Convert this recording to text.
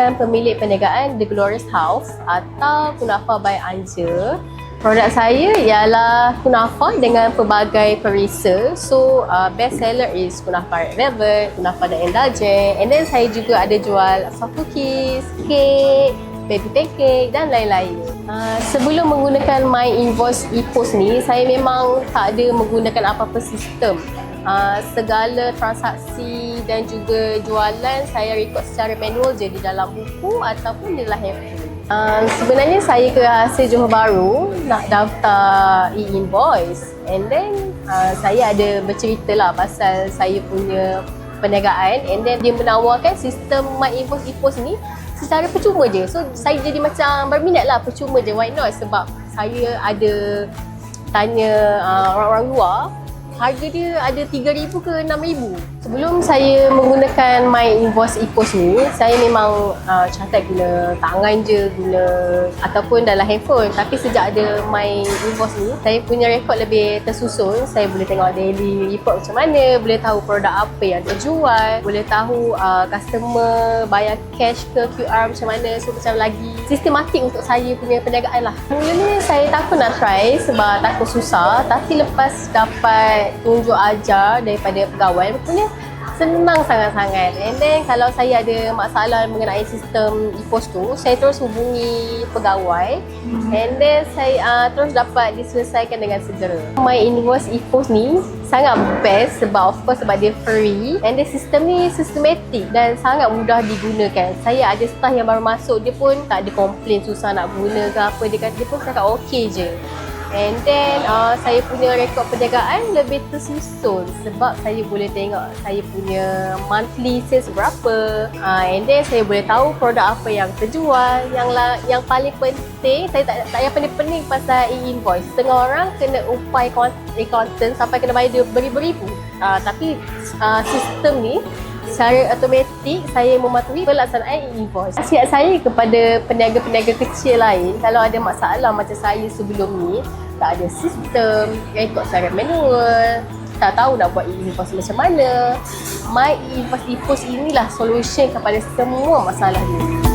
dengan pemilik perniagaan The Glorious House atau Kunafa by Anja. Produk saya ialah kunafa dengan pelbagai perisa. So best seller is kunafa red velvet, kunafa dan indulgent, and then saya juga ada jual soft cookies, cake, baby pancake dan lain-lain. Sebelum menggunakan My Invoice EPOS ni, saya memang tak ada menggunakan apa-apa sistem. Segala transaksi dan juga jualan saya rekod secara manual je di dalam buku ataupun di dalam handphone. Sebenarnya saya ke hasil Johor Bahru nak daftar e-invoice, and then saya ada bercerita lah pasal saya punya perniagaan, and then dia menawarkan sistem My Invoice EPOS ni secara percuma je. So saya jadi macam berminat lah, percuma je, why not? Sebab saya ada tanya orang-orang luar, harga dia ada 3,000 ke 6,000. Sebelum saya menggunakan My Invoice EPOS ni, saya memang catat guna tangan je, guna ataupun dalam handphone. Tapi sejak ada My Invoice ni, saya punya rekod lebih tersusun. Saya boleh tengok daily report macam mana, boleh tahu produk apa yang terjual, boleh tahu customer bayar cash ke QR macam mana. So macam lagi sistematik untuk saya punya perniagaan lah. Mula ni saya takut nak try sebab takut susah, tapi lepas dapat tunjuk ajar daripada pegawai, rupanya senang sangat-sangat. And then kalau saya ada masalah mengenai sistem EPOS tu, saya terus hubungi pegawai, and then saya terus dapat diselesaikan dengan segera. My Invoice EPOS ni sangat best sebab of course sebab dia free, and then sistem ni sistematik dan sangat mudah digunakan. Saya ada staff yang baru masuk, dia pun tak ada komplain susah nak guna ke apa, dia pun cakap okey je. And then saya punya rekod perniagaan lebih tersusun sebab saya boleh tengok saya punya monthly sales berapa, and then saya boleh tahu produk apa yang terjual. Yang paling penting, saya tak payah pening-pening pasal e-invoice. Setengah orang kena upai accountant sampai kena bayar beribu-ribu, tapi sistem ni secara automatik saya mematuhi pelaksanaan e-invoice. Nasihat saya kepada peniaga-peniaga kecil lain, kalau ada masalah macam saya sebelum ni, tak ada sistem, rekod secara manual, tak tahu nak buat e-invoice macam mana, My Invoice EPOS inilah solution kepada semua masalah ni.